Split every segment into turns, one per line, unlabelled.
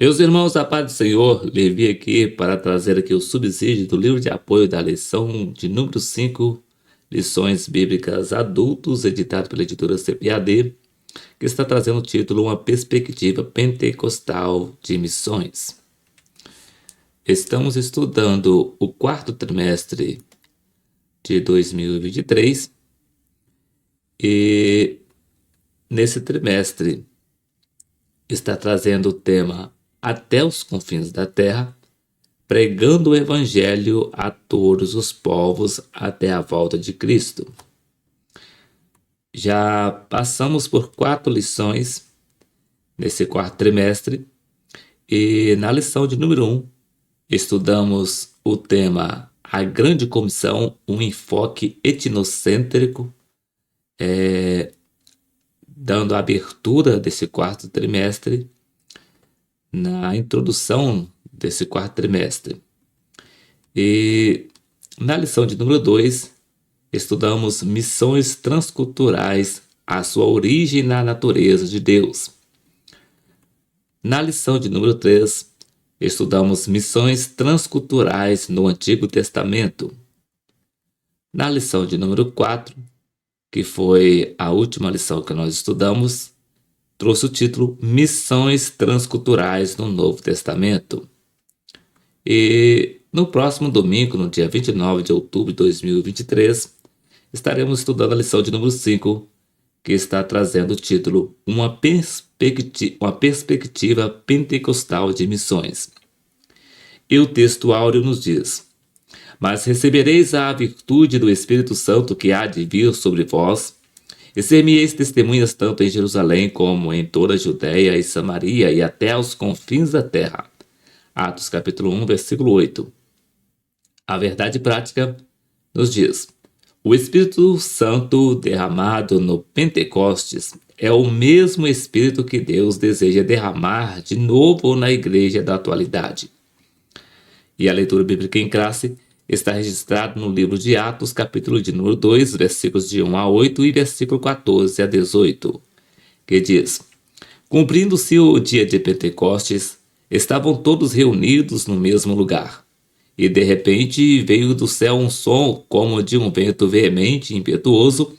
Meus irmãos, a paz do Senhor, Levi aqui para trazer aqui o subsídio do livro de apoio da lição de número 5, Lições Bíblicas Adultos, editado pela editora CPAD, que está trazendo o título Uma Perspectiva Pentecostal de Missões. Estamos estudando o quarto trimestre de 2023 e nesse trimestre está trazendo o tema Até os confins da terra, pregando o evangelho a todos os povos até a volta de Cristo. Já passamos por 4 lições nesse quarto trimestre e na lição de número 1 estudamos o tema A Grande Comissão, um enfoque etnocêntrico, dando a abertura desse quarto trimestre na introdução desse quarto trimestre. E na lição de número 2, estudamos missões transculturais, a sua origem na natureza de Deus. Na lição de número 3, estudamos missões transculturais no Antigo Testamento. Na lição de número 4, que foi a última lição que nós estudamos, trouxe o título Missões Transculturais no Novo Testamento. E no próximo domingo, no dia 29 de outubro de 2023, estaremos estudando a lição de número 5, que está trazendo o título Uma Perspectiva Pentecostal de Missões. E o texto áureo nos diz: Mas recebereis a virtude do Espírito Santo que há de vir sobre vós, e ser-me-eis testemunhas tanto em Jerusalém como em toda a Judéia e Samaria e até aos confins da terra. Atos capítulo 1, versículo 8. A verdade prática nos diz: o Espírito Santo derramado no Pentecostes é o mesmo Espírito que Deus deseja derramar de novo na igreja da atualidade. E a leitura bíblica em classe está registrado no livro de Atos, capítulo de número 2, versículos de 1 a 8 e versículo 14 a 18, que diz: Cumprindo-se o dia de Pentecostes, estavam todos reunidos no mesmo lugar. E de repente veio do céu um som como de um vento veemente e impetuoso,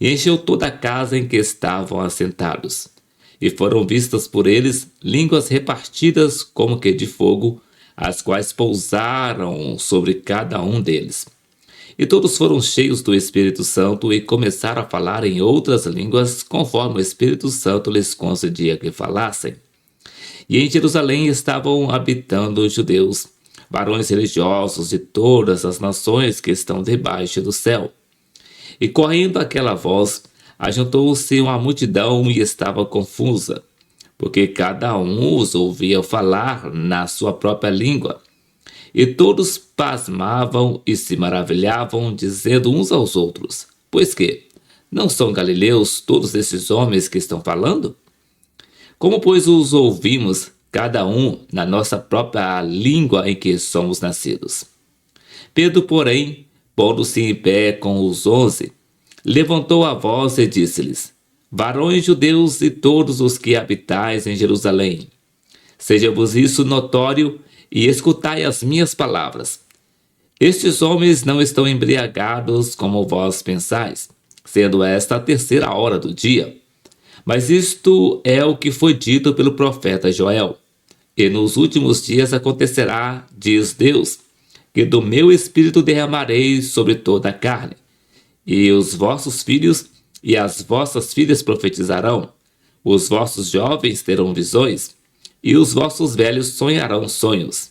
e encheu toda a casa em que estavam assentados. E foram vistas por eles línguas repartidas como que de fogo, as quais pousaram sobre cada um deles. E todos foram cheios do Espírito Santo e começaram a falar em outras línguas, conforme o Espírito Santo lhes concedia que falassem. E em Jerusalém estavam habitando os judeus, varões religiosos de todas as nações que estão debaixo do céu. E correndo aquela voz, ajuntou-se uma multidão e estava confusa, porque cada um os ouvia falar na sua própria língua. E todos pasmavam e se maravilhavam, dizendo uns aos outros: Pois que, não são galileus todos esses homens que estão falando? Como, pois, os ouvimos, cada um na nossa própria língua em que somos nascidos? Pedro, porém, pondo-se em pé com os 11, levantou a voz e disse-lhes: Varões judeus e todos os que habitais em Jerusalém, seja-vos isso notório e escutai as minhas palavras. Estes homens não estão embriagados como vós pensais, sendo esta a 3ª hora do dia. Mas isto é o que foi dito pelo profeta Joel. E nos últimos dias acontecerá, diz Deus, que do meu espírito derramarei sobre toda a carne, e os vossos filhos e as vossas filhas profetizarão, os vossos jovens terão visões, e os vossos velhos sonharão sonhos.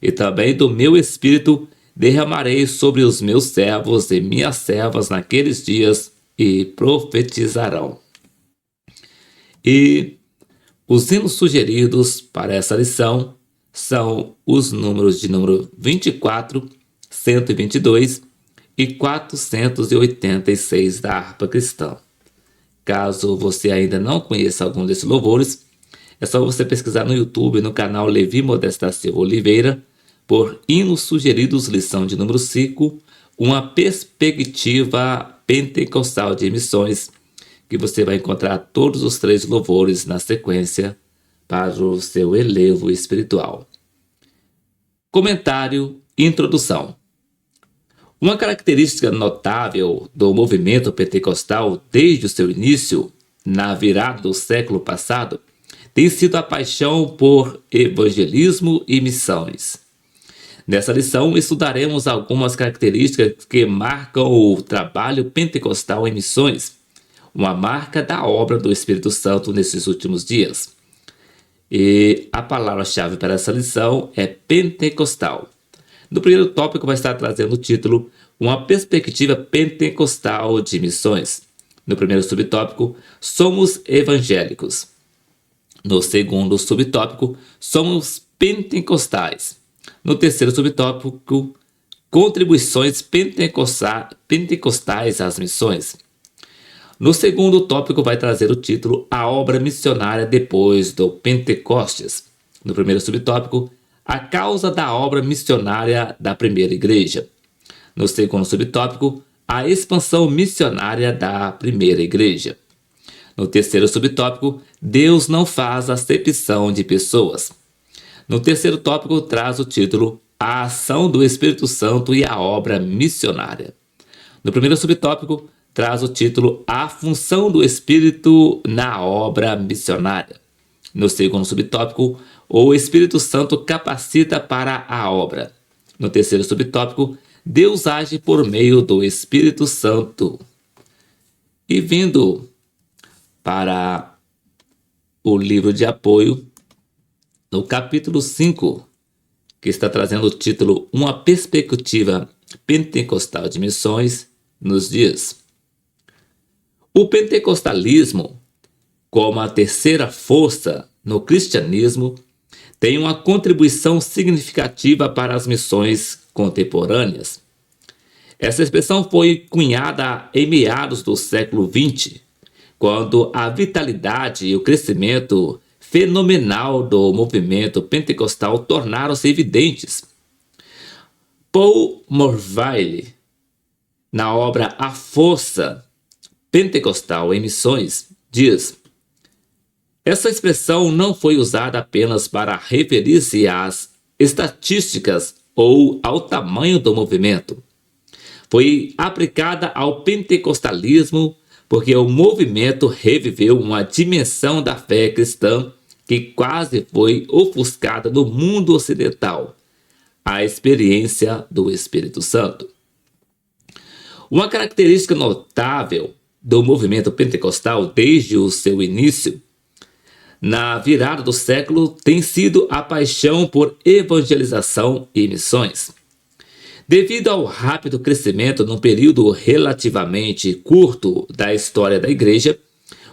E também do meu espírito derramarei sobre os meus servos e minhas servas naqueles dias, e profetizarão. E os hinos sugeridos para essa lição são os números de número 24, 122 e 486 da harpa cristã. Caso você ainda não conheça algum desses louvores, é só você pesquisar no YouTube, no canal Levi Modesto da Silva Oliveira, por hinos sugeridos, lição de número 5, uma perspectiva pentecostal de missões, que você vai encontrar todos os 3 louvores na sequência para o seu elevo espiritual. Comentário e introdução. Uma característica notável do movimento pentecostal desde o seu início, na virada do século passado, tem sido a paixão por evangelismo e missões. Nessa lição, estudaremos algumas características que marcam o trabalho pentecostal em missões, uma marca da obra do Espírito Santo nesses últimos dias. E a palavra-chave para essa lição é pentecostal. No primeiro tópico vai estar trazendo o título Uma perspectiva pentecostal de missões. No primeiro subtópico, somos evangélicos. No segundo subtópico, somos pentecostais. No terceiro subtópico, contribuições pentecostais às missões. No segundo tópico vai trazer o título A obra missionária depois do Pentecostes. No primeiro subtópico, a causa da obra missionária da primeira igreja. No segundo subtópico, a expansão missionária da primeira igreja. No terceiro subtópico, Deus não faz acepção de pessoas. No terceiro tópico, traz o título A ação do Espírito Santo e a obra missionária. No primeiro subtópico, traz o título A função do Espírito na obra missionária. No segundo subtópico, o Espírito Santo capacita para a obra. No terceiro subtópico, Deus age por meio do Espírito Santo. E vindo para o livro de apoio, no capítulo 5, que está trazendo o título Uma perspectiva pentecostal de missões nos dias. O pentecostalismo, como a terceira força no cristianismo, tem uma contribuição significativa para as missões contemporâneas. Essa expressão foi cunhada em meados do século XX, quando a vitalidade e o crescimento fenomenal do movimento pentecostal tornaram-se evidentes. Paul Morville, na obra A Força Pentecostal em Missões, diz: essa expressão não foi usada apenas para referir-se às estatísticas ou ao tamanho do movimento. Foi aplicada ao pentecostalismo porque o movimento reviveu uma dimensão da fé cristã que quase foi ofuscada no mundo ocidental, a experiência do Espírito Santo. Uma característica notável do movimento pentecostal desde o seu início, na virada do século, tem sido a paixão por evangelização e missões. Devido ao rápido crescimento num período relativamente curto da história da igreja,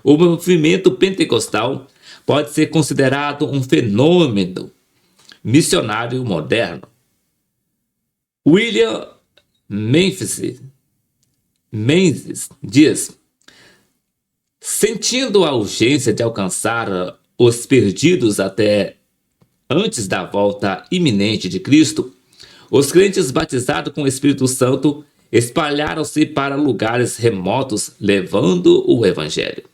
o movimento pentecostal pode ser considerado um fenômeno missionário moderno. William Menzies diz: sentindo a urgência de alcançar os perdidos até antes da volta iminente de Cristo, os crentes batizados com o Espírito Santo espalharam-se para lugares remotos levando o Evangelho.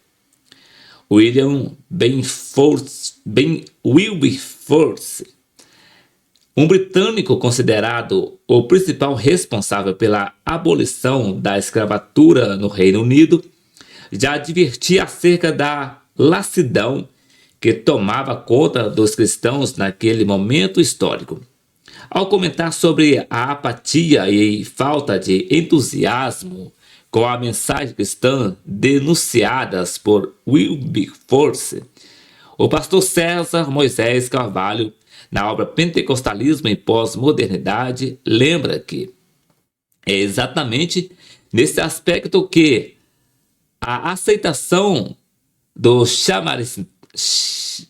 Wilberforce, um britânico considerado o principal responsável pela abolição da escravatura no Reino Unido, já advertia acerca da lassidão que tomava conta dos cristãos naquele momento histórico. Ao comentar sobre a apatia e falta de entusiasmo com a mensagem cristã denunciadas por Wilberforce, o pastor César Moisés Carvalho, na obra Pentecostalismo e Pós-Modernidade, lembra que é exatamente nesse aspecto que a aceitação dos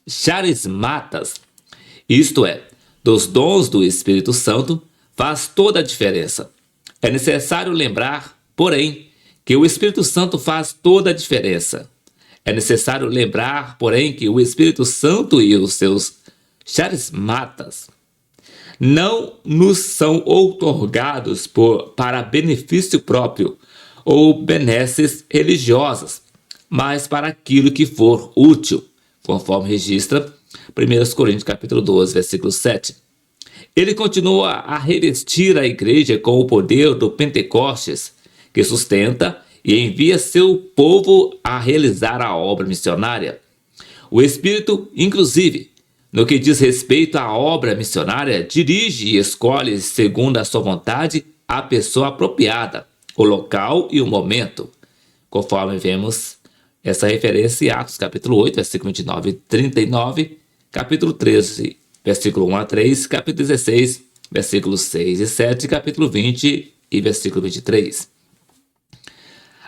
charismatas, isto é, dos dons do Espírito Santo, faz toda a diferença. É necessário lembrar, porém, que o Espírito Santo faz toda a diferença. É necessário lembrar, porém, que o Espírito Santo e os seus charismatas não nos são outorgados para benefício próprio ou benesses religiosas, mas para aquilo que for útil, conforme registra 1 Coríntios capítulo 12, versículo 7. Ele continua a revestir a igreja com o poder do Pentecostes, que sustenta e envia seu povo a realizar a obra missionária. O Espírito, inclusive, no que diz respeito à obra missionária, dirige e escolhe, segundo a sua vontade, a pessoa apropriada, o local e o momento, conforme vemos essa referência em Atos capítulo 8, versículo 29 e 39, capítulo 13, versículo 1 a 3, capítulo 16, versículos 6 e 7, capítulo 20 e versículo 23.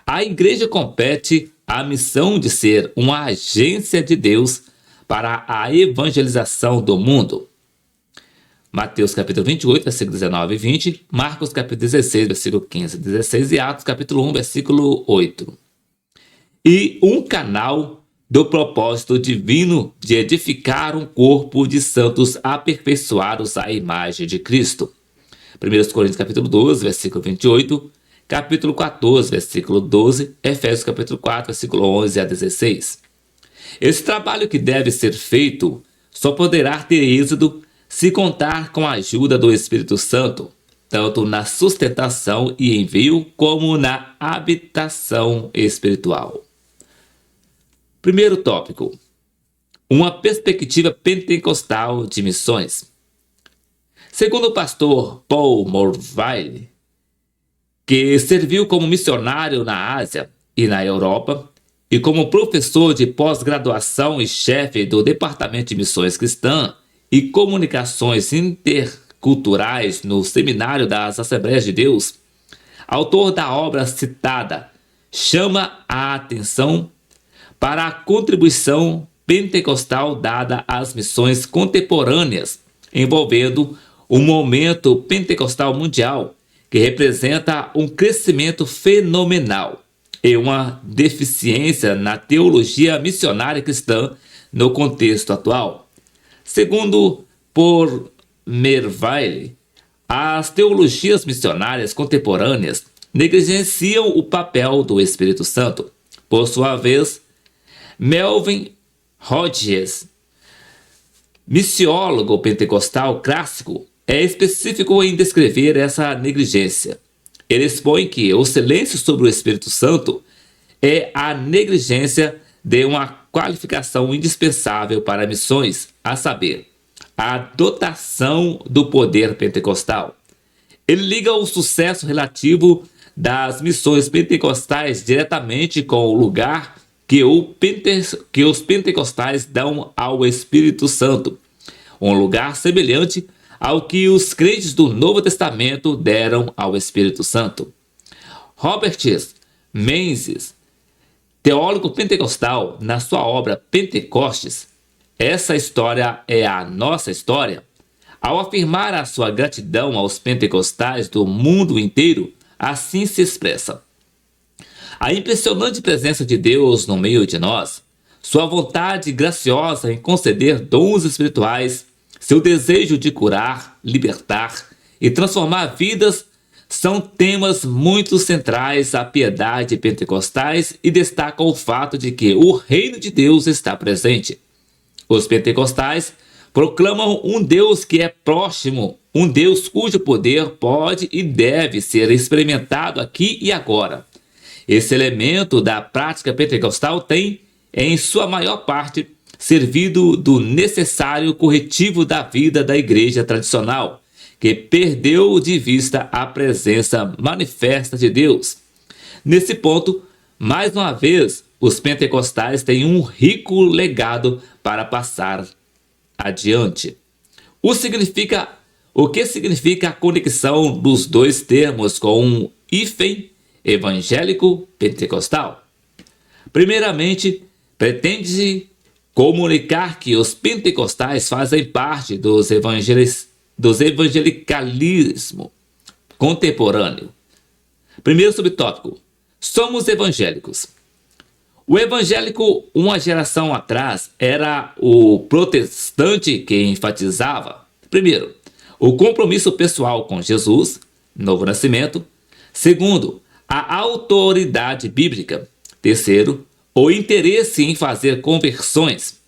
A igreja compete a missão de ser uma agência de Deus para a evangelização do mundo. Mateus capítulo 28, versículo 19 e 20, Marcos capítulo 16, versículo 15 e 16 e Atos capítulo 1, versículo 8. E um canal do propósito divino de edificar um corpo de santos aperfeiçoados à imagem de Cristo. 1 Coríntios capítulo 12, versículo 28, capítulo 14, versículo 12, Efésios capítulo 4, versículo 11 a 16. Esse trabalho que deve ser feito só poderá ter êxito se contar com a ajuda do Espírito Santo, tanto na sustentação e envio como na habitação espiritual. Primeiro tópico: uma perspectiva pentecostal de missões. Segundo o pastor Paul Morville, que serviu como missionário na Ásia e na Europa, e como professor de pós-graduação e chefe do Departamento de Missões Cristã e Comunicações Interculturais no Seminário das Assembleias de Deus, autor da obra citada, chama a atenção para a contribuição pentecostal dada às missões contemporâneas, envolvendo o momento pentecostal mundial, que representa um crescimento fenomenal e uma deficiência na teologia missionária cristã no contexto atual. Segundo por Merville, as teologias missionárias contemporâneas negligenciam o papel do Espírito Santo. Por sua vez, Melvin Hodges, missiólogo pentecostal clássico, é específico em descrever essa negligência. Ele expõe que o silêncio sobre o Espírito Santo é a negligência de uma qualificação indispensável para missões, a saber, a dotação do poder pentecostal. Ele liga o sucesso relativo das missões pentecostais diretamente com o lugar que os pentecostais dão ao Espírito Santo, um lugar semelhante ao que os crentes do Novo Testamento deram ao Espírito Santo. Robert Menzies, teólogo pentecostal, na sua obra Pentecostes, Essa História é a Nossa História, ao afirmar a sua gratidão aos pentecostais do mundo inteiro, assim se expressa: a impressionante presença de Deus no meio de nós, sua vontade graciosa em conceder dons espirituais, seu desejo de curar, libertar e transformar vidas são temas muito centrais à piedade pentecostais e destacam o fato de que o reino de Deus está presente. Os pentecostais proclamam um Deus que é próximo, um Deus cujo poder pode e deve ser experimentado aqui e agora. Esse elemento da prática pentecostal tem, em sua maior parte, servido do necessário corretivo da vida da igreja tradicional, que perdeu de vista a presença manifesta de Deus. Nesse ponto, mais uma vez, os pentecostais têm um rico legado para passar adiante. O que significa a conexão dos dois termos com um hífen evangélico pentecostal? Primeiramente, pretende comunicar que os pentecostais fazem parte dos evangelicalismo contemporâneo. Primeiro subtópico: somos evangélicos. O evangélico, uma geração atrás, era o protestante que enfatizava, primeiro, o compromisso pessoal com Jesus, novo nascimento. Segundo, a autoridade bíblica. Terceiro, o interesse em fazer conversões.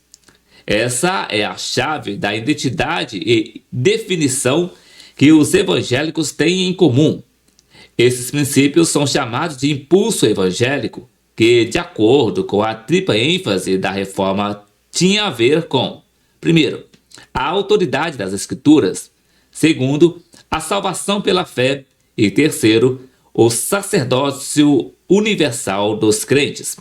Essa é a chave da identidade e definição que os evangélicos têm em comum. Esses princípios são chamados de impulso evangélico, que, de acordo com a tripla ênfase da reforma, tinha a ver com, primeiro, a autoridade das Escrituras, segundo, a salvação pela fé e, terceiro, o sacerdócio universal dos crentes.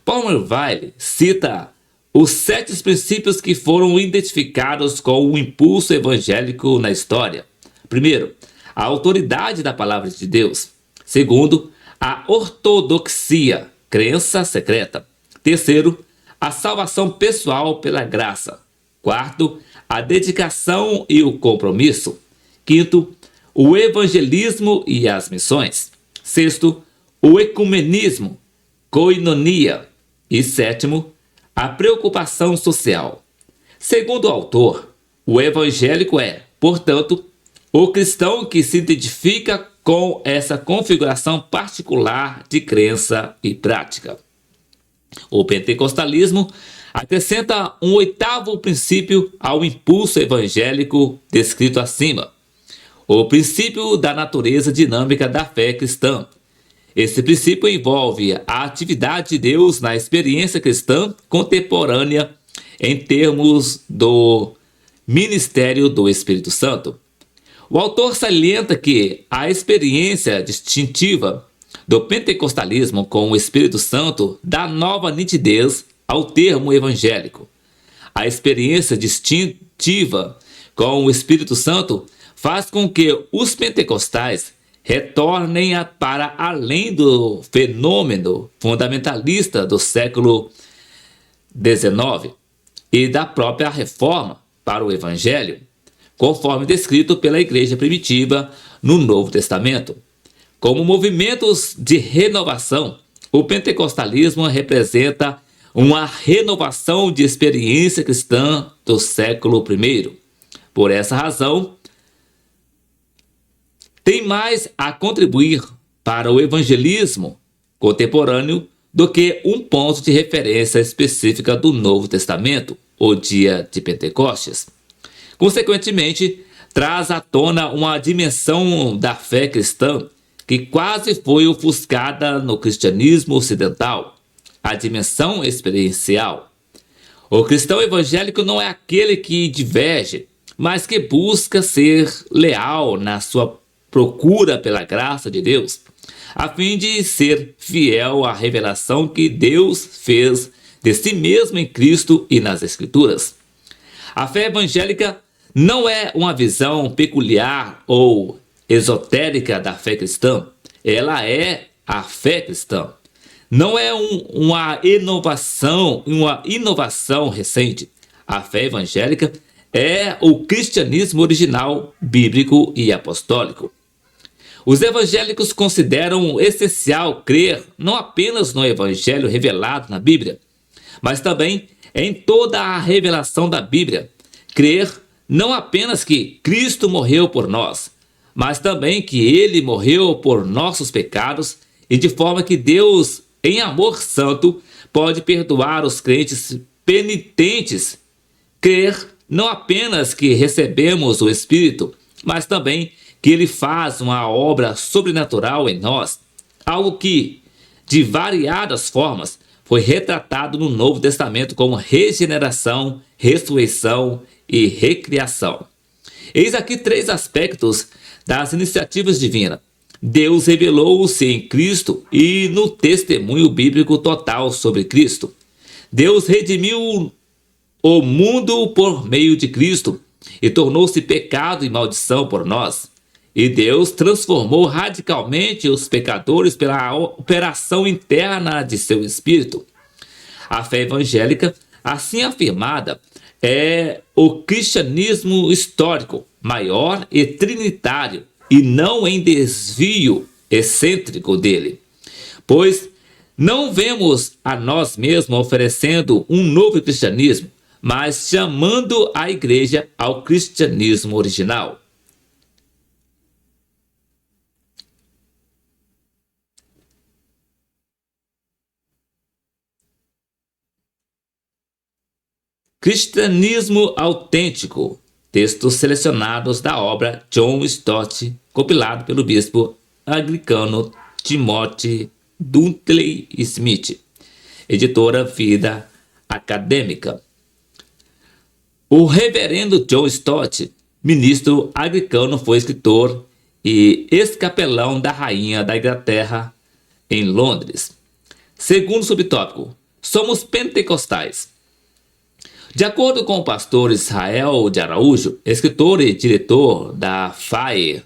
Palmer Wiley cita os 7 princípios que foram identificados com o impulso evangélico na história. Primeiro, a autoridade da palavra de Deus. Segundo, a ortodoxia, crença secreta. Terceiro, a salvação pessoal pela graça. Quarto, a dedicação e o compromisso. Quinto, o evangelismo e as missões. Sexto, o ecumenismo, koinonia. E sétimo, a preocupação social. Segundo o autor, o evangélico é, portanto, o cristão que se identifica com essa configuração particular de crença e prática. O pentecostalismo acrescenta um 8º princípio ao impulso evangélico descrito acima: o princípio da natureza dinâmica da fé cristã. Esse princípio envolve a atividade de Deus na experiência cristã contemporânea em termos do ministério do Espírito Santo. O autor salienta que a experiência distintiva do pentecostalismo com o Espírito Santo dá nova nitidez ao termo evangélico. A experiência distintiva com o Espírito Santo faz com que os pentecostais retornem para além do fenômeno fundamentalista do século XIX e da própria reforma para o Evangelho, conforme descrito pela Igreja primitiva no Novo Testamento. Como movimentos de renovação, o pentecostalismo representa uma renovação de experiência cristã do século I. Por essa razão, tem mais a contribuir para o evangelismo contemporâneo do que um ponto de referência específica do Novo Testamento, o dia de Pentecostes. Consequentemente, traz à tona uma dimensão da fé cristã que quase foi ofuscada no cristianismo ocidental, a dimensão experiencial. O cristão evangélico não é aquele que diverge, mas que busca ser leal na sua procura pela graça de Deus, a fim de ser fiel à revelação que Deus fez de si mesmo em Cristo e nas Escrituras. A fé evangélica não é uma visão peculiar ou esotérica da fé cristã. Ela é a fé cristã. Não é uma inovação recente. A fé evangélica é o cristianismo original, bíblico e apostólico. Os evangélicos consideram essencial crer não apenas no evangelho revelado na Bíblia, mas também em toda a revelação da Bíblia. Crer não apenas que Cristo morreu por nós, mas também que Ele morreu por nossos pecados e de forma que Deus, em amor santo, pode perdoar os crentes penitentes. Crer não apenas que recebemos o Espírito, mas também que Ele faz uma obra sobrenatural em nós, algo que, de variadas formas, foi retratado no Novo Testamento como regeneração, ressurreição e recriação. Eis aqui 3 aspectos das iniciativas divinas. Deus revelou-se em Cristo e no testemunho bíblico total sobre Cristo. Deus redimiu o mundo por meio de Cristo e tornou-se pecado e maldição por nós. E Deus transformou radicalmente os pecadores pela operação interna de seu Espírito. A fé evangélica, assim afirmada, é o cristianismo histórico, maior e trinitário, e não em desvio excêntrico dele. Pois não vemos a nós mesmos oferecendo um novo cristianismo, mas chamando a igreja ao cristianismo original. Cristianismo Autêntico, textos selecionados da obra John Stott, compilado pelo bispo anglicano Timothy Dudley Smith, editora Vida Acadêmica. O reverendo John Stott, ministro anglicano, foi escritor e ex-capelão da rainha da Inglaterra em Londres. Segundo subtópico, somos pentecostais. De acordo com o pastor Israel de Araújo, escritor e diretor da FAECAD,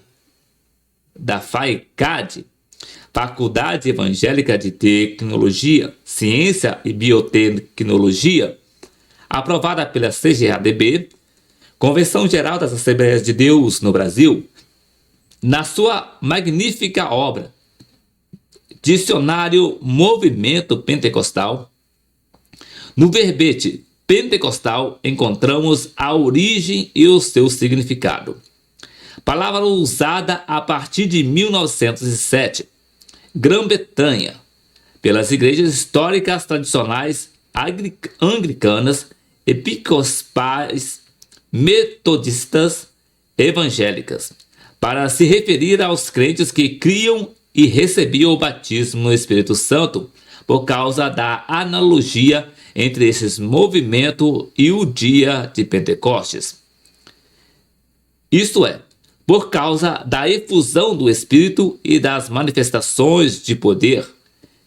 Faculdade Evangélica de Tecnologia, Ciência e Biotecnologia, aprovada pela CGADB, Convenção Geral das Assembleias de Deus no Brasil, na sua magnífica obra Dicionário Movimento Pentecostal, no verbete pentecostal encontramos a origem e o seu significado. Palavra usada a partir de 1907, Grã-Bretanha, pelas igrejas históricas tradicionais anglicanas, episcopais, metodistas, evangélicas, para se referir aos crentes que criam e recebiam o batismo no Espírito Santo, por causa da analogia entre esses movimentos e o dia de Pentecostes. Isto é, por causa da efusão do Espírito e das manifestações de poder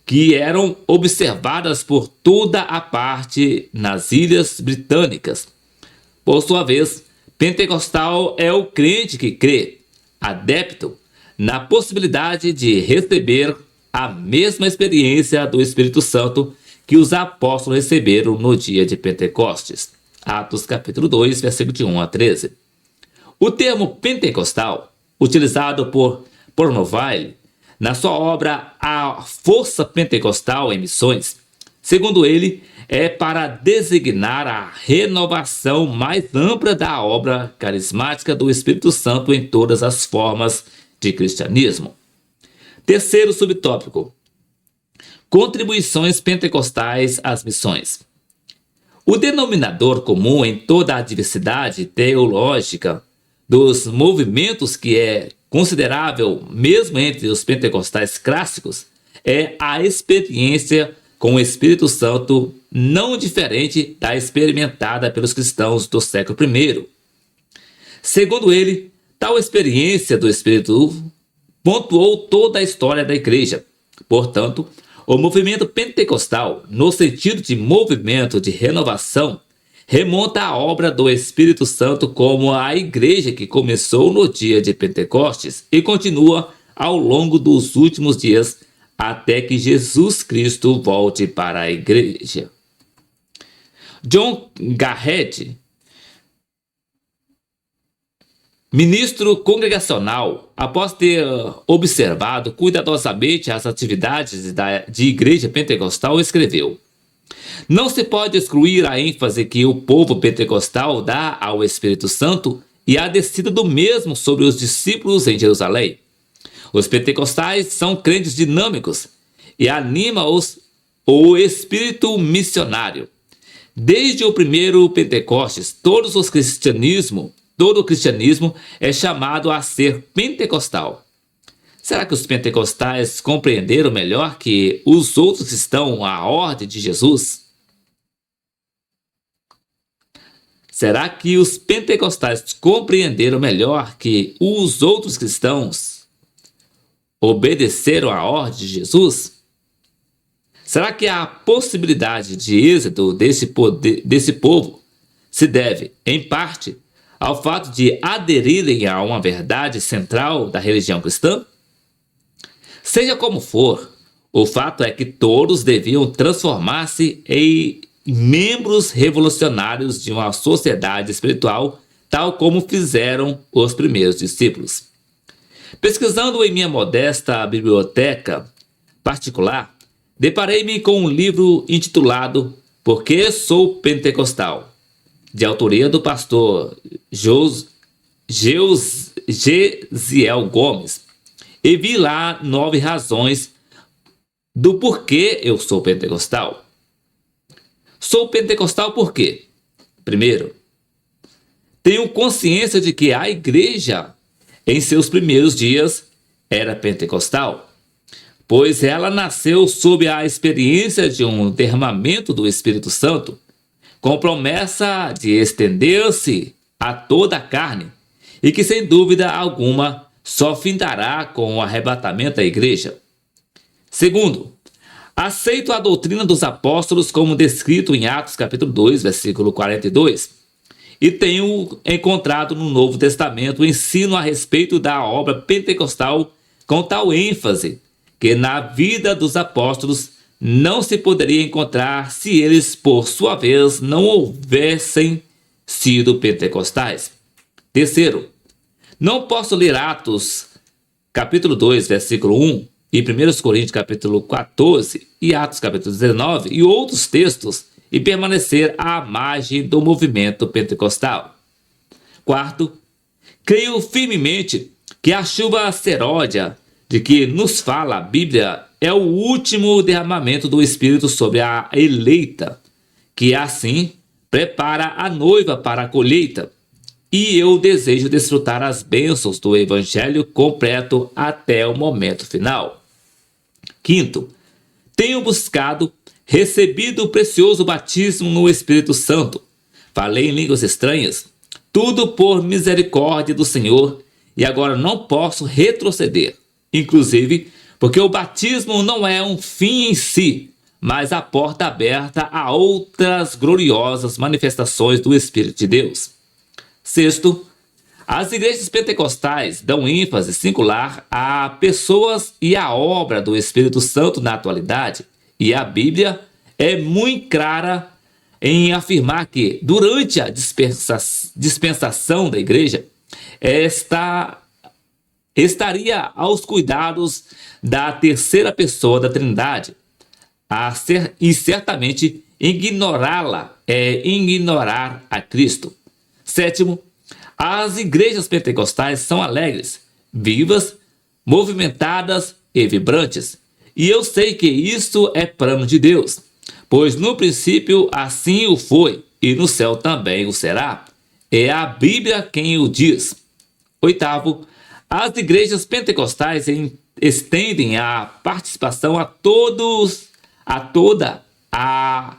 que eram observadas por toda a parte nas Ilhas Britânicas. Por sua vez, pentecostal é o crente que crê, adepto, na possibilidade de receber a mesma experiência do Espírito Santo que os apóstolos receberam no dia de Pentecostes. Atos capítulo 2, versículo de 1 a 13. O termo pentecostal, utilizado por Pornoville na sua obra A Força Pentecostal em Missões, segundo ele, é para designar a renovação mais ampla da obra carismática do Espírito Santo em todas as formas de cristianismo. Terceiro subtópico: contribuições pentecostais às missões. O denominador comum em toda a diversidade teológica dos movimentos, que é considerável mesmo entre os pentecostais clássicos, é a experiência com o Espírito Santo não diferente da experimentada pelos cristãos do século I. Segundo ele, tal experiência do Espírito pontuou toda a história da igreja. Portanto, o movimento pentecostal, no sentido de movimento de renovação, remonta à obra do Espírito Santo como a igreja que começou no dia de Pentecostes e continua ao longo dos últimos dias até que Jesus Cristo volte para a igreja. John Garrett, ministro congregacional, após ter observado cuidadosamente as atividades de igreja pentecostal, escreveu: não se pode excluir a ênfase que o povo pentecostal dá ao Espírito Santo e a descida do mesmo sobre os discípulos em Jerusalém. Os pentecostais são crentes dinâmicos e anima-os o espírito missionário. Desde o primeiro Pentecostes, todo o cristianismo é chamado a ser pentecostal. Será que os pentecostais compreenderam melhor que os outros que estão à ordem de Jesus? Será que os pentecostais compreenderam melhor que os outros cristãos obedeceram à ordem de Jesus? Será que a possibilidade de êxito desse povo se deve, em parte, ao fato de aderirem a uma verdade central da religião cristã? Seja como for, o fato é que todos deviam transformar-se em membros revolucionários de uma sociedade espiritual, tal como fizeram os primeiros discípulos. Pesquisando em minha modesta biblioteca particular, deparei-me com um livro intitulado Por que Sou Pentecostal?, de autoria do pastor Geusiel Gomes, e vi lá 9 razões do porquê eu sou pentecostal. Sou pentecostal por quê? Primeiro, tenho consciência de que a igreja, em seus primeiros dias, era pentecostal, pois ela nasceu sob a experiência de um derramamento do Espírito Santo, com promessa de estender-se a toda a carne, e que, sem dúvida alguma, só findará com o arrebatamento da igreja. Segundo, aceito a doutrina dos apóstolos como descrito em Atos capítulo 2, versículo 42, e tenho encontrado no Novo Testamento o ensino a respeito da obra pentecostal com tal ênfase que na vida dos apóstolos não se poderia encontrar se eles, por sua vez, não houvessem sido pentecostais. Terceiro, não posso ler Atos capítulo 2, versículo 1, e 1 Coríntios capítulo 14 e Atos capítulo 19 e outros textos e permanecer à margem do movimento pentecostal. Quarto, creio firmemente que a chuva seródia de que nos fala a Bíblia é o último derramamento do Espírito sobre a eleita, que assim prepara a noiva para a colheita. E eu desejo desfrutar as bênçãos do Evangelho completo até o momento final. Quinto, tenho buscado, recebido o precioso batismo no Espírito Santo. Falei em línguas estranhas, tudo por misericórdia do Senhor, e agora não posso retroceder. Inclusive, porque o batismo não é um fim em si, mas a porta aberta a outras gloriosas manifestações do Espírito de Deus. Sexto, as igrejas pentecostais dão ênfase singular a pessoas e à obra do Espírito Santo na atualidade, e a Bíblia é muito clara em afirmar que, durante a dispensação da igreja, estaria aos cuidados da terceira pessoa da Trindade, e certamente ignorá-la é ignorar a Cristo. Sétimo, as igrejas pentecostais são alegres, vivas, movimentadas e vibrantes. E eu sei que isso é plano de Deus, pois no princípio assim o foi, e no céu também o será. É a Bíblia quem o diz. Oitavo, as igrejas pentecostais estendem a participação a toda a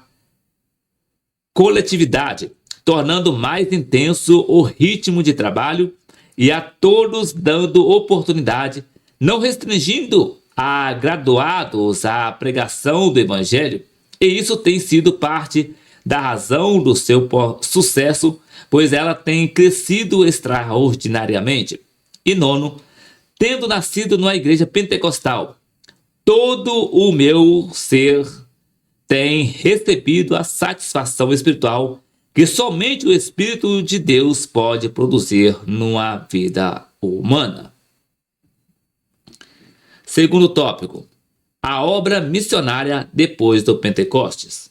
coletividade, tornando mais intenso o ritmo de trabalho e a todos dando oportunidade, não restringindo a graduados à pregação do Evangelho, e isso tem sido parte da razão do seu sucesso, pois ela tem crescido extraordinariamente. E nono, tendo nascido numa igreja pentecostal, todo o meu ser tem recebido a satisfação espiritual que somente o Espírito de Deus pode produzir numa vida humana. Segundo tópico, a obra missionária depois do Pentecostes.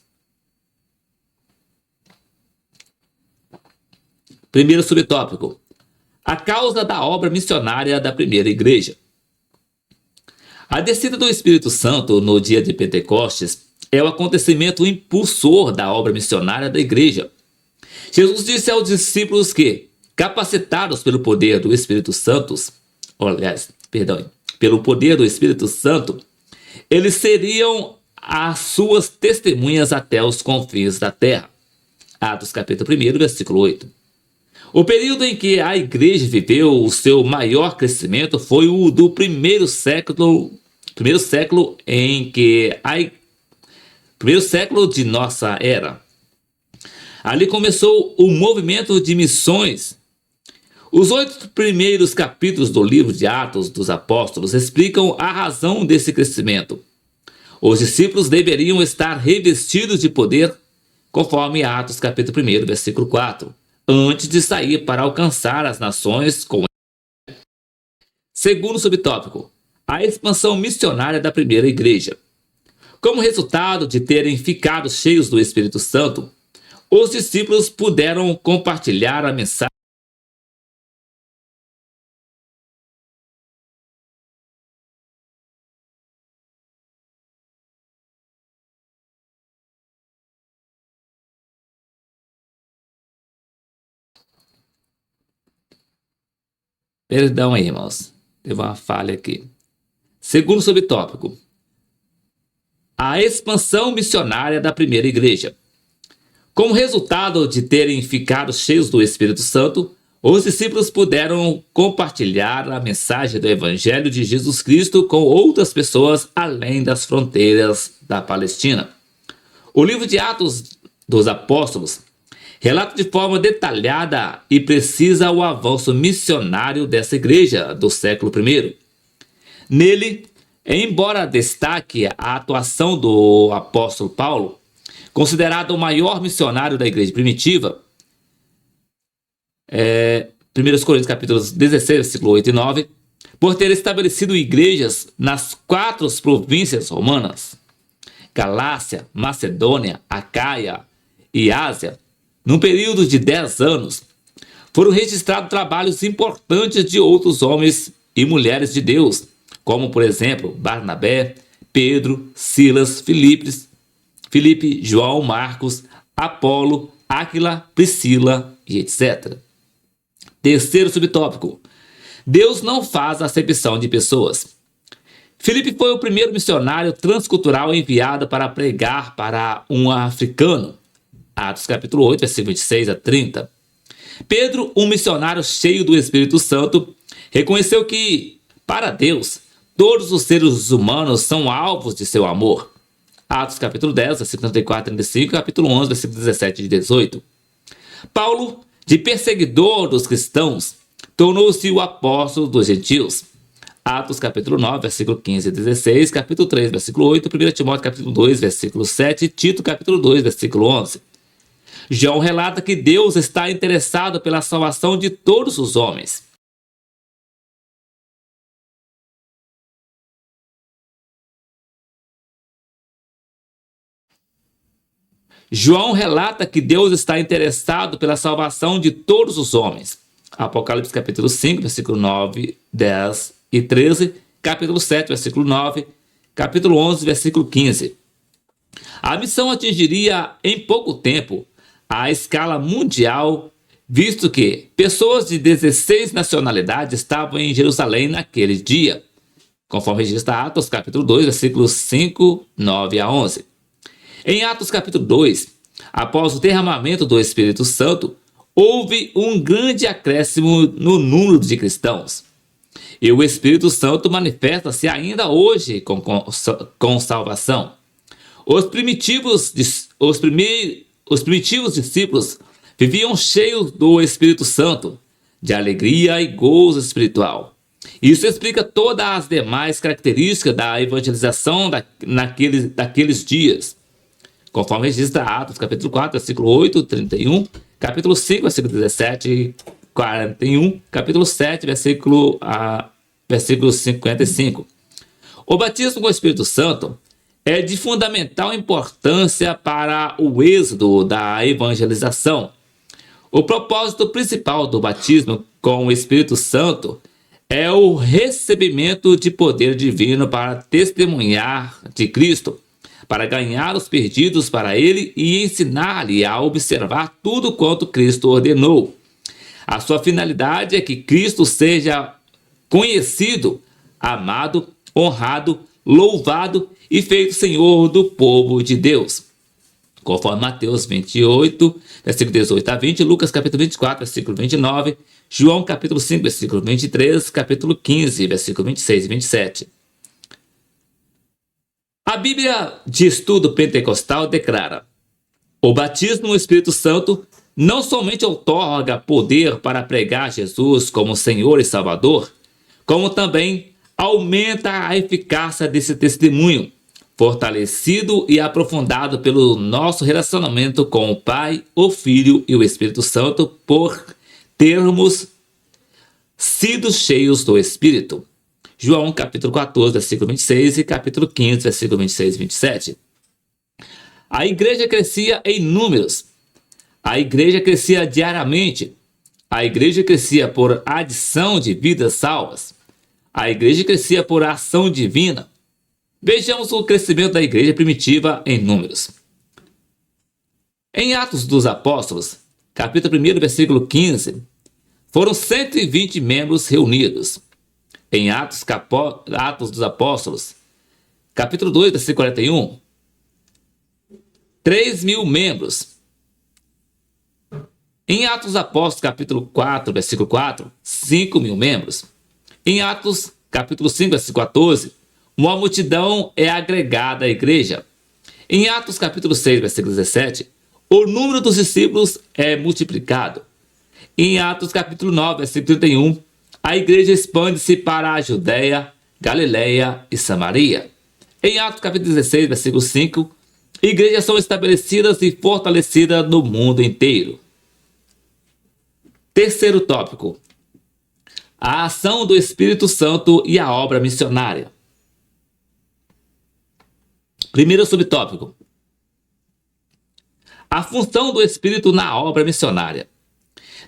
Primeiro subtópico, a causa da obra missionária da primeira igreja. A descida do Espírito Santo no dia de Pentecostes é o acontecimento impulsor da obra missionária da igreja. Jesus disse aos discípulos que, capacitados pelo poder do Espírito Santo, pelo poder do Espírito Santo, eles seriam as suas testemunhas até os confins da terra. Atos capítulo 1, versículo 8. O período em que a igreja viveu o seu maior crescimento foi o do primeiro século de nossa era. Ali começou o movimento de missões. Os 8 primeiros capítulos do livro de Atos dos Apóstolos explicam a razão desse crescimento. Os discípulos deveriam estar revestidos de poder, conforme Atos capítulo 1, versículo 4, antes de sair para alcançar as nações com. Segundo subtópico, a expansão missionária da primeira igreja. Como resultado de terem ficado cheios do Espírito Santo, os discípulos puderam compartilhar a mensagem Perdão aí, irmãos. Teve uma falha aqui. Segundo subtópico. A expansão missionária da primeira igreja. Como resultado de terem ficado cheios do Espírito Santo, os discípulos puderam compartilhar a mensagem do Evangelho de Jesus Cristo com outras pessoas além das fronteiras da Palestina. O livro de Atos dos Apóstolos relata de forma detalhada e precisa o avanço missionário dessa igreja do século I. Nele, embora destaque a atuação do apóstolo Paulo, considerado o maior missionário da igreja primitiva, 1 Coríntios capítulos 16, versículo 8 e 9, por ter estabelecido igrejas nas 4 províncias romanas, Galácia, Macedônia, Acaia e Ásia, num período de 10 anos, foram registrados trabalhos importantes de outros homens e mulheres de Deus, como, por exemplo, Barnabé, Pedro, Silas, Filipe, João, Marcos, Apolo, Áquila, Priscila e etc. Terceiro subtópico. Deus não faz acepção de pessoas. Filipe foi o primeiro missionário transcultural enviado para pregar para um africano. Atos capítulo 8, versículo 26 a 30. Pedro, um missionário cheio do Espírito Santo, reconheceu que, para Deus, todos os seres humanos são alvos de seu amor. Atos capítulo 10, versículo 34 a 35, capítulo 11, versículo 17 e 18. Paulo, de perseguidor dos cristãos, tornou-se o apóstolo dos gentios. Atos capítulo 9, versículo 15 e 16, capítulo 3, versículo 8, 1 Timóteo capítulo 2, versículo 7, Tito capítulo 2, versículo 11. João relata que Deus está interessado pela salvação de todos os homens. João relata que Deus está interessado pela salvação de todos os homens. Apocalipse capítulo 5, versículo 9, 10 e 13, capítulo 7, versículo 9, capítulo 11, versículo 15. A missão atingiria em pouco tempo a escala mundial, visto que pessoas de 16 nacionalidades estavam em Jerusalém naquele dia, conforme registra Atos capítulo 2, versículos 5, 9 a 11. Em Atos capítulo 2, após o derramamento do Espírito Santo, houve um grande acréscimo no número de cristãos. E o Espírito Santo manifesta-se ainda hoje com salvação. Os primitivos discípulos viviam cheios do Espírito Santo, de alegria e gozo espiritual. Isso explica todas as demais características da evangelização daqueles dias, conforme registra Atos capítulo 4, versículo 8, 31, capítulo 5, versículo 17, 41, capítulo 7, versículo 55. O batismo com o Espírito Santo é de fundamental importância para o êxodo da evangelização. O propósito principal do batismo com o Espírito Santo é o recebimento de poder divino para testemunhar de Cristo, para ganhar os perdidos para ele e ensinar-lhe a observar tudo quanto Cristo ordenou. A sua finalidade é que Cristo seja conhecido, amado, honrado, louvado e feito Senhor do povo de Deus. Conforme Mateus 28, versículo 18 a 20, Lucas capítulo 24, versículo 29, João capítulo 5, versículo 23, capítulo 15, versículo 26 e 27. A Bíblia de Estudo Pentecostal declara: o batismo no Espírito Santo não somente outorga poder para pregar Jesus como Senhor e Salvador, como também aumenta a eficácia desse testemunho, fortalecido e aprofundado pelo nosso relacionamento com o Pai, o Filho e o Espírito Santo, por termos sido cheios do Espírito. João capítulo 14, versículo 26 e capítulo 15, versículo 26 e 27. A igreja crescia em números. A igreja crescia diariamente. A igreja crescia por adição de vidas salvas. A igreja crescia por ação divina. Vejamos o crescimento da igreja primitiva em números. Em Atos dos Apóstolos, capítulo 1, versículo 15, foram 120 membros reunidos. Em Atos dos Apóstolos, capítulo 2, versículo 41, 3.000 membros. Em Atos dos Apóstolos, capítulo 4, versículo 4, 5.000 membros. Em Atos, capítulo 5, versículo 14, uma multidão é agregada à igreja. Em Atos, capítulo 6, versículo 17, o número dos discípulos é multiplicado. Em Atos, capítulo 9, versículo 31, a igreja expande-se para a Judéia, Galileia e Samaria. Em Atos, capítulo 16, versículo 5, igrejas são estabelecidas e fortalecidas no mundo inteiro. Terceiro tópico: a ação do Espírito Santo e a obra missionária. Primeiro subtópico: a função do Espírito na obra missionária.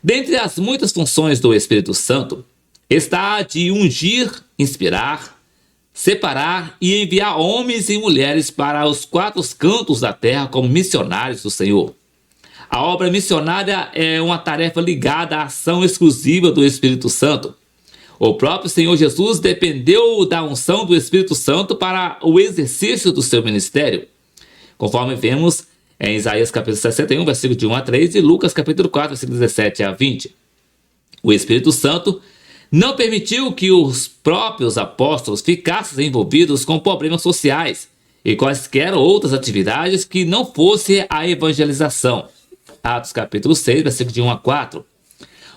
Dentre as muitas funções do Espírito Santo, está a de ungir, inspirar, separar e enviar homens e mulheres para os 4 cantos da terra como missionários do Senhor. A obra missionária é uma tarefa ligada à ação exclusiva do Espírito Santo. O próprio Senhor Jesus dependeu da unção do Espírito Santo para o exercício do seu ministério, conforme vemos em Isaías capítulo 61, versículo de 1 a 3 e Lucas capítulo 4, versículo 17 a 20. O Espírito Santo não permitiu que os próprios apóstolos ficassem envolvidos com problemas sociais e quaisquer outras atividades que não fosse a evangelização. Atos capítulo 6, versículo de 1 a 4.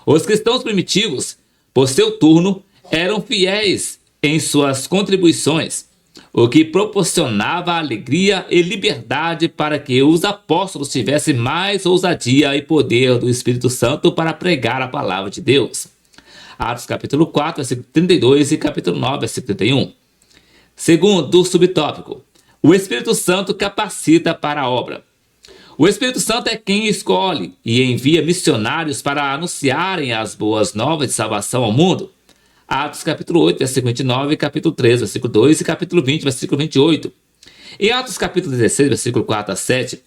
Os cristãos primitivos, por seu turno, eram fiéis em suas contribuições, o que proporcionava alegria e liberdade para que os apóstolos tivessem mais ousadia e poder do Espírito Santo para pregar a palavra de Deus. Atos capítulo 4, versículo 32 e capítulo 9, versículo 31. Segundo subtópico: o Espírito Santo capacita para a obra. O Espírito Santo é quem escolhe e envia missionários para anunciarem as boas novas de salvação ao mundo. Atos capítulo 8, versículo 29, capítulo 3, versículo 2 e capítulo 20, versículo 28. Em Atos capítulo 16, versículo 4 a 7,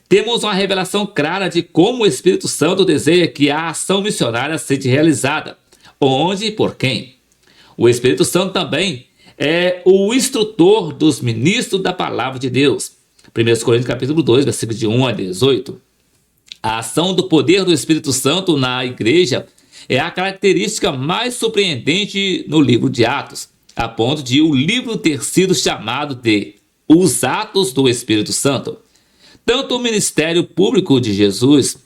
temos uma revelação clara de como o Espírito Santo deseja que a ação missionária seja realizada, onde e por quem. O Espírito Santo também é o instrutor dos ministros da palavra de Deus. 1 Coríntios capítulo 2, versículo de 1 a 18. A ação do poder do Espírito Santo na igreja é a característica mais surpreendente no livro de Atos, a ponto de o livro ter sido chamado de Os Atos do Espírito Santo. Tanto o ministério público de Jesus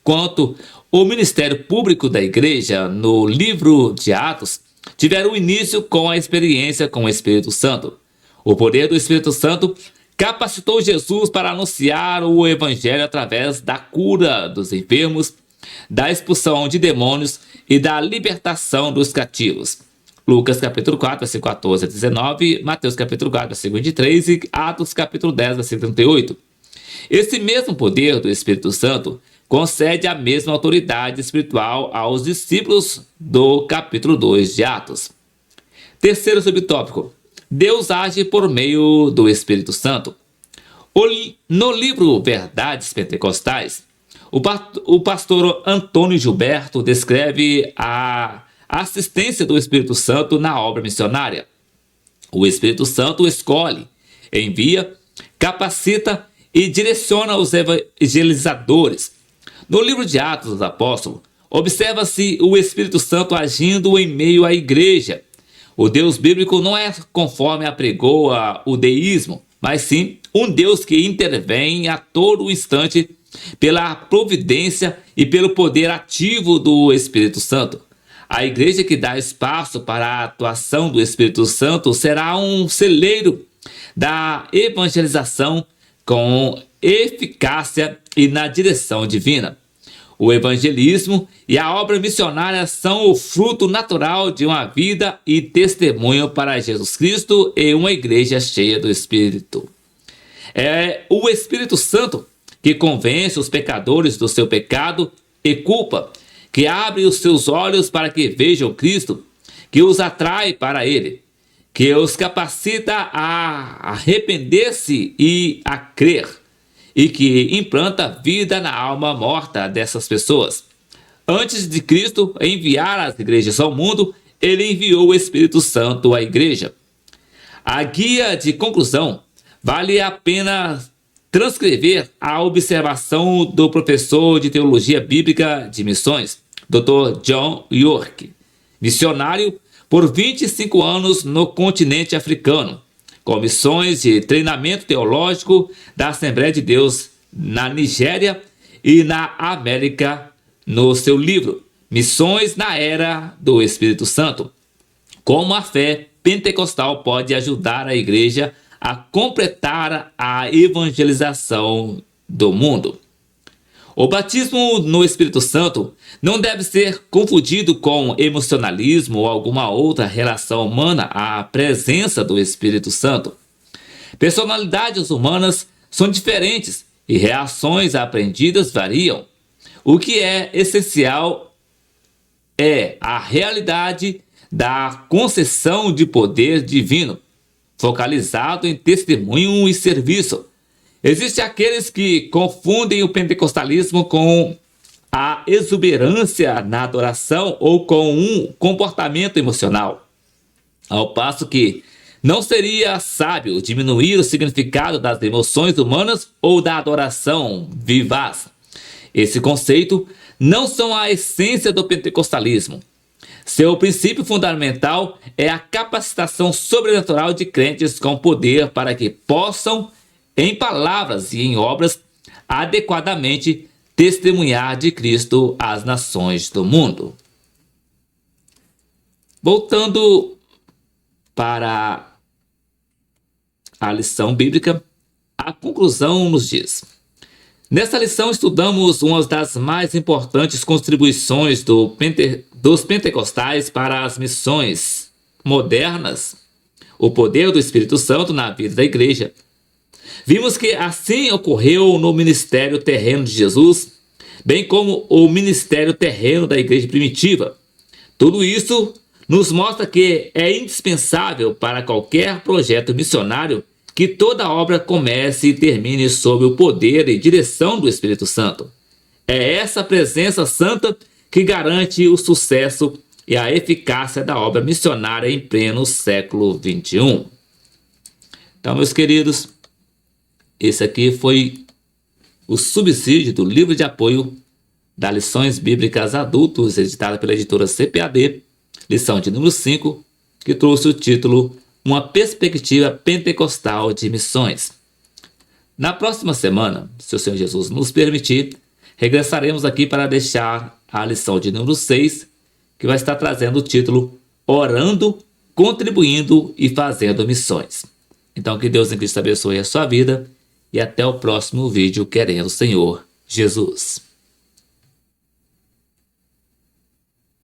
quanto o ministério público da igreja no livro de Atos tiveram início com a experiência com o Espírito Santo. O poder do Espírito Santo capacitou Jesus para anunciar o evangelho através da cura dos enfermos, da expulsão de demônios e da libertação dos cativos. Lucas capítulo 4, versículo 14 a 19, Mateus capítulo 4, versículo 23 e Atos capítulo 10, versículo 38. Esse mesmo poder do Espírito Santo concede a mesma autoridade espiritual aos discípulos do capítulo 2 de Atos. Terceiro subtópico: Deus age por meio do Espírito Santo. No livro Verdades Pentecostais, o pastor Antônio Gilberto descreve a assistência do Espírito Santo na obra missionária. O Espírito Santo escolhe, envia, capacita e direciona os evangelizadores. No livro de Atos dos Apóstolos, observa-se o Espírito Santo agindo em meio à igreja. O Deus bíblico não é conforme apregou o deísmo, mas sim um Deus que intervém a todo instante pela providência e pelo poder ativo do Espírito Santo. A igreja que dá espaço para a atuação do Espírito Santo será um celeiro da evangelização com eficácia e na direção divina. O evangelismo e a obra missionária são o fruto natural de uma vida e testemunho para Jesus Cristo e uma igreja cheia do Espírito. É o Espírito Santo que convence os pecadores do seu pecado e culpa, que abre os seus olhos para que vejam Cristo, que os atrai para Ele, que os capacita a arrepender-se e a crer, e que implanta vida na alma morta dessas pessoas. Antes de Cristo enviar as igrejas ao mundo, ele enviou o Espírito Santo à igreja. A guia de conclusão vale a pena transcrever a observação do professor de teologia bíblica de missões, Dr. John York, missionário por 25 anos no continente africano, com missões de treinamento teológico da Assembleia de Deus na Nigéria e na América, no seu livro Missões na Era do Espírito Santo. Como a fé pentecostal pode ajudar a igreja a completar a evangelização do mundo. O batismo no Espírito Santo não deve ser confundido com emocionalismo ou alguma outra relação humana à presença do Espírito Santo. Personalidades humanas são diferentes e reações aprendidas variam. O que é essencial é a realidade da concessão de poder divino, focalizado em testemunho e serviço. Existem aqueles que confundem o pentecostalismo com a exuberância na adoração ou com um comportamento emocional, ao passo que não seria sábio diminuir o significado das emoções humanas ou da adoração vivaz. Esse conceito não são a essência do pentecostalismo. Seu princípio fundamental é a capacitação sobrenatural de crentes com poder para que possam, em palavras e em obras, adequadamente testemunhar de Cristo às nações do mundo. Voltando para a lição bíblica, a conclusão nos diz: nesta lição estudamos uma das mais importantes contribuições dos pentecostais para as missões modernas, o poder do Espírito Santo na vida da igreja. Vimos que assim ocorreu no ministério terreno de Jesus, bem como o ministério terreno da igreja primitiva. Tudo isso nos mostra que é indispensável para qualquer projeto missionário que toda obra comece e termine sob o poder e direção do Espírito Santo. É essa presença santa que garante o sucesso e a eficácia da obra missionária em pleno século XXI. Então, meus queridos, esse aqui foi o subsídio do livro de apoio das lições bíblicas adultos, editada pela editora CPAD, lição de número 5, que trouxe o título Uma Perspectiva Pentecostal de Missões. Na próxima semana, se o Senhor Jesus nos permitir, regressaremos aqui para deixar a lição de número 6, que vai estar trazendo o título Orando, Contribuindo e Fazendo Missões. Então, que Deus em Cristo abençoe a sua vida e até o próximo vídeo, querendo o Senhor Jesus.